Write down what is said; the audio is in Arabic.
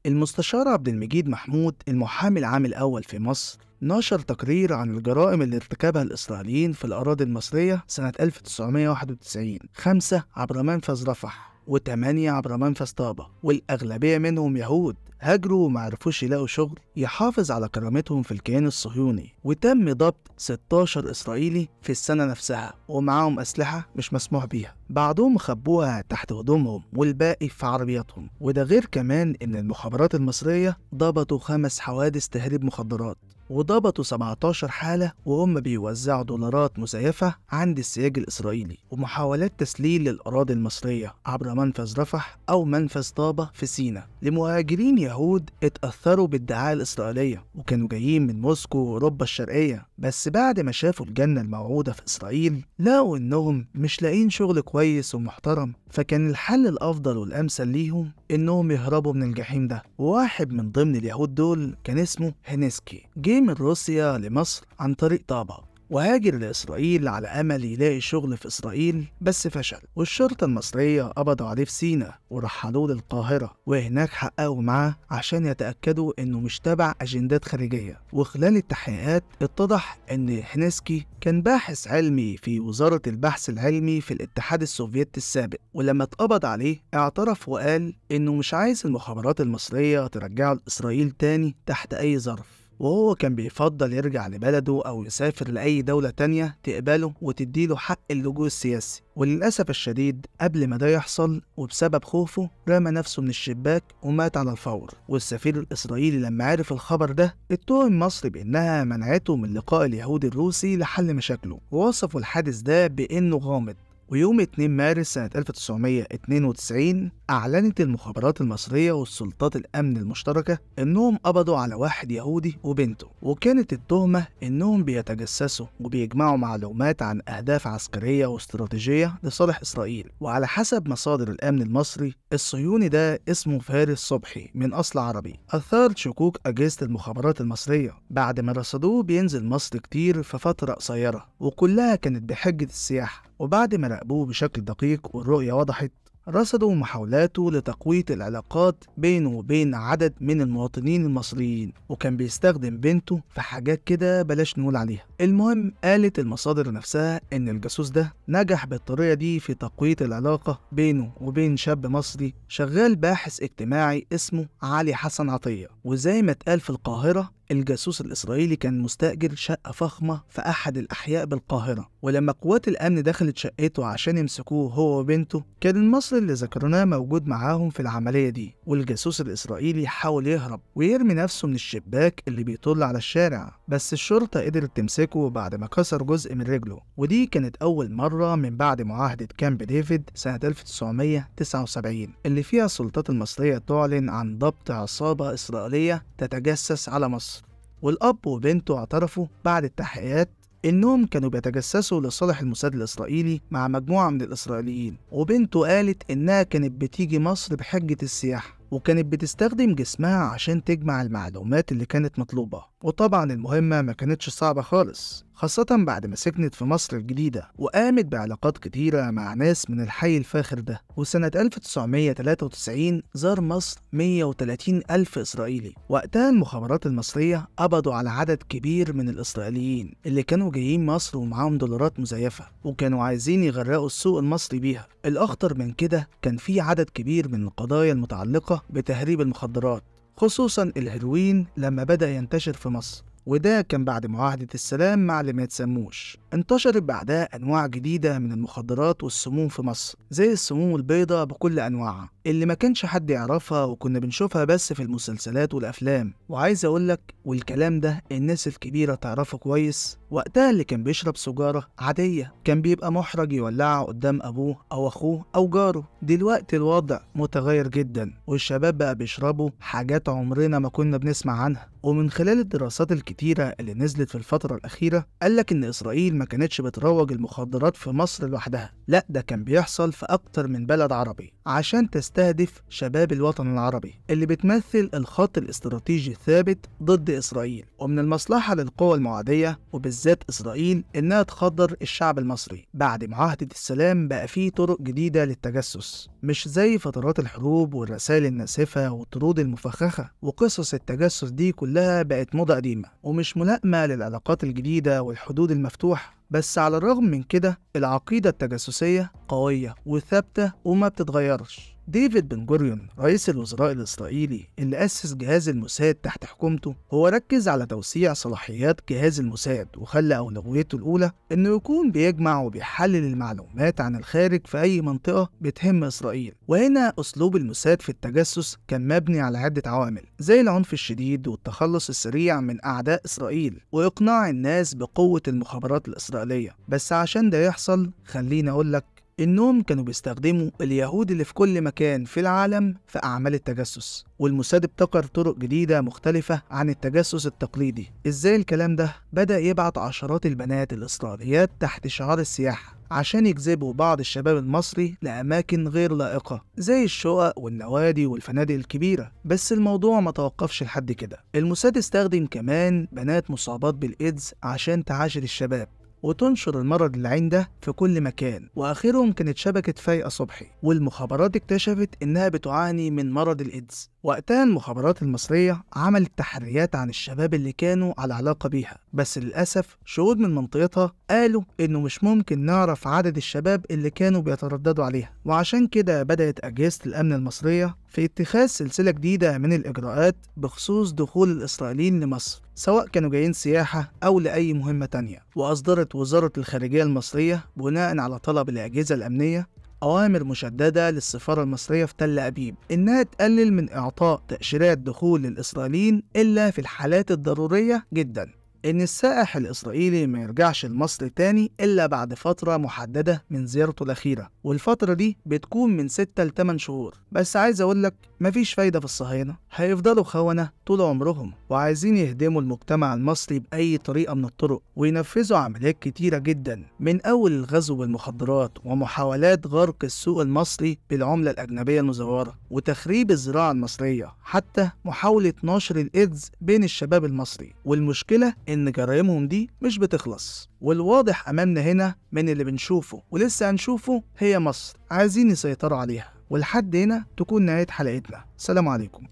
المستشار عبد المجيد محمود المحامي العام الأول في مصر نشر تقرير عن الجرائم اللي ارتكبها الإسرائيليين في الأراضي المصرية سنة 1991، 5 عبر منفذ رفح و8 عبر منفذ طابة، والأغلبية منهم يهود هاجروا ومعرفوش يلاقوا شغل يحافظ على كرامتهم في الكيان الصهيوني. وتم ضبط 16 إسرائيلي في السنة نفسها ومعاهم أسلحة مش مسموح بيها، بعضهم خبوها تحت هدومهم والباقي في عربياتهم. وده غير كمان إن المخابرات المصرية ضبطوا 5 حوادث تهريب مخدرات، وضبطوا 17 حالة وهم بيوزعوا دولارات مزيفة عند السياج الإسرائيلي، ومحاولات تسليل للأراضي المصرية عبر منفذ رفح أو منفذ طابة في سيناء لمهاجرين يهود اتأثروا بالدعاية الإسرائيلية وكانوا جايين من موسكو وأوروبا الشرقية. بس بعد ما شافوا الجنة الموعودة في إسرائيل لقوا إنهم مش لاقين شغل كويس ومحترم، فكان الحل الأفضل والأمثل ليهم إنهم يهربوا من الجحيم ده. وواحد من ضمن اليهود دول كان اسمه هنسكي، جه من روسيا لمصر عن طريق طابة وهاجر لإسرائيل على أمل يلاقي شغل في إسرائيل، بس فشل، والشرطة المصرية قبضوا عليه في سيناء ورحلوه للقاهرة، وهناك حققوا معاه عشان يتأكدوا إنه مش تبع أجندات خارجية. وخلال التحقيقات اتضح إن هنسكي كان باحث علمي في وزارة البحث العلمي في الاتحاد السوفيتي السابق، ولما اتقبض عليه اعترف وقال إنه مش عايز المخابرات المصرية ترجعه لإسرائيل تاني تحت أي ظرف، وهو كان بيفضل يرجع لبلده أو يسافر لأي دولة تانية تقبله وتديله حق اللجوء السياسي. وللأسف الشديد قبل ما ده يحصل وبسبب خوفه رمى نفسه من الشباك ومات على الفور. والسفير الإسرائيلي لما عرف الخبر ده اتهم مصر بإنها منعته من لقاء اليهودي الروسي لحل مشاكله، ووصفوا الحادث ده بإنه غامض. ويوم 2 مارس سنة 1992 أعلنت المخابرات المصرية والسلطات الأمن المشتركة إنهم قبضوا على واحد يهودي وبنته، وكانت التهمة إنهم بيتجسسوا وبيجمعوا معلومات عن أهداف عسكرية واستراتيجية لصالح إسرائيل. وعلى حسب مصادر الأمن المصري الصهيوني ده اسمه فارس صبحي من أصل عربي، أثار شكوك أجهزة المخابرات المصرية بعد ما رصدوه بينزل مصر كتير في فترة قصيرة وكلها كانت بحجة السياحة. وبعد ما راقبوه بشكل دقيق والرؤية وضحت رصدوا محاولاته لتقوية العلاقات بينه وبين عدد من المواطنين المصريين، وكان بيستخدم بنته في حاجات كده بلاش نقول عليها. المهم قالت المصادر نفسها إن الجاسوس ده نجح بالطريقة دي في تقوية العلاقة بينه وبين شاب مصري شغال باحث اجتماعي اسمه علي حسن عطية. وزي ما اتقال في القاهرة الجاسوس الإسرائيلي كان مستأجر شقة فخمة في أحد الأحياء بالقاهرة، ولما قوات الأمن دخلت شقته عشان يمسكوه هو وبنته كان المصري اللي ذكرناه موجود معاهم في العملية دي. والجاسوس الإسرائيلي حاول يهرب ويرمي نفسه من الشباك اللي بيطل على الشارع، بس الشرطة قدرت تمسكه بعد ما كسر جزء من رجله. ودي كانت أول مرة من بعد معاهدة كامب ديفيد سنة 1979 اللي فيها السلطات المصرية تعلن عن ضبط عصابة إسرائيلية تتجسس على مصر. والأب وبنته اعترفوا بعد التحقيقات إنهم كانوا بيتجسسوا لصالح الموساد الإسرائيلي مع مجموعة من الإسرائيليين، وبنته قالت إنها كانت بتيجي مصر بحجة السياحة وكانت بتستخدم جسمها عشان تجمع المعلومات اللي كانت مطلوبة. وطبعا المهمة ما كانتش صعبة خالص، خاصة بعد ما سكنت في مصر الجديدة وقامت بعلاقات كتيرة مع ناس من الحي الفاخر ده. وسنة 1993 زار مصر 130 ألف إسرائيلي. وقتها المخابرات المصرية قبضوا على عدد كبير من الإسرائيليين اللي كانوا جايين مصر ومعاهم دولارات مزيفة وكانوا عايزين يغرقوا السوق المصري بيها. الأخطر من كده كان في عدد كبير من القضايا المتعلقة بتهريب المخدرات، خصوصا الهيروين لما بدأ ينتشر في مصر، وده كان بعد معاهدة السلام مع اللي ما يتسموش. انتشرت بعدها أنواع جديدة من المخدرات والسموم في مصر زي السموم البيضاء بكل أنواعها اللي ما كانش حد يعرفها وكنا بنشوفها بس في المسلسلات والأفلام. وعايز أقولك والكلام ده الناس الكبيرة تعرفه كويس، وقتها اللي كان بيشرب سجارة عادية كان بيبقى محرج يولعها قدام أبوه أو أخوه أو جاره. دلوقتي الوضع متغير جدا والشباب بقى بيشربوا حاجات عمرنا ما كنا بنسمع عنها. ومن خلال الدراسات الكتيرة اللي نزلت في الفترة الأخيرة قالك إن إسرائيل ما كانتش بتروج المخدرات في مصر لوحدها، لأ ده كان بيحصل في أكتر من بلد عربي عشان بتستهدف شباب الوطن العربي اللي بتمثل الخط الاستراتيجي الثابت ضد إسرائيل، ومن المصلحة للقوى المعادية وبالذات إسرائيل إنها تخدر الشعب المصري. بعد معاهدة السلام بقى فيه طرق جديدة للتجسس، مش زي فترات الحروب والرسائل الناسفة والطرود المفخخة، وقصص التجسس دي كلها بقت موضة قديمة ومش ملائمة للعلاقات الجديدة والحدود المفتوحة. بس على الرغم من كده العقيدة التجسسية قوية وثابتة وما بتتغيرش. ديفيد بن جوريون رئيس الوزراء الإسرائيلي اللي أسس جهاز الموساد تحت حكومته، هو ركز على توسيع صلاحيات جهاز الموساد وخلى أولويته الأولى إنه يكون بيجمع وبيحلل المعلومات عن الخارج في أي منطقة بتهم إسرائيل. وهنا أسلوب الموساد في التجسس كان مبني على عدة عوامل زي العنف الشديد والتخلص السريع من أعداء إسرائيل وإقناع الناس بقوة المخابرات الإسرائيلية. بس عشان ده يحصل خليني أقولك إنهم كانوا بيستخدموا اليهود اللي في كل مكان في العالم في أعمال التجسس، والموساد ابتكر طرق جديدة مختلفة عن التجسس التقليدي. إزاي الكلام ده؟ بدأ يبعت عشرات البنات الإسرائيليات تحت شعار السياحة عشان يجذبوا بعض الشباب المصري لأماكن غير لائقة زي الشقق والنوادي والفنادق الكبيرة. بس الموضوع ما توقفش لحد كده، الموساد استخدم كمان بنات مصابات بالإيدز عشان تعاشر الشباب وتنشر المرض اللعين ده في كل مكان. واخرهم كانت شبكة فايقة صبحي، والمخابرات اكتشفت انها بتعاني من مرض الايدز. وقتها المخابرات المصرية عملت تحريات عن الشباب اللي كانوا على علاقة بيها، بس للأسف شهود من منطقتها قالوا انه مش ممكن نعرف عدد الشباب اللي كانوا بيترددوا عليها. وعشان كده بدأت أجهزة الأمن المصرية في اتخاذ سلسلة جديدة من الإجراءات بخصوص دخول الإسرائيليين لمصر، سواء كانوا جايين سياحة أو لأي مهمة تانية. وأصدرت وزارة الخارجية المصرية بناء على طلب الأجهزة الأمنية أوامر مشددة للسفارة المصرية في تل أبيب إنها تقلل من إعطاء تأشيرات دخول للإسرائيليين إلا في الحالات الضرورية جدا، إن السائح الإسرائيلي ما يرجعش لمصر تاني إلا بعد فترة محددة من زيارته الأخيرة، والفترة دي بتكون من 6 ل 8 شهور. بس عايز أقولك مفيش فايدة في الصهاينة، هيفضلوا خونة طول عمرهم وعايزين يهدموا المجتمع المصري بأي طريقة من الطرق، وينفذوا عمليات كتيرة جدا من أول الغزو بالمخدرات ومحاولات غرق السوق المصري بالعملة الأجنبية المزورة وتخريب الزراعة المصرية، حتى محاولة نشر الإيدز بين الشباب المصري. والمشكلة إن جرائمهم دي مش بتخلص، والواضح أمامنا هنا من اللي بنشوفه ولسه هنشوفه هي مصر عايزين يسيطروا عليها. ولحد هنا تكون نهاية حلقتنا. سلام عليكم.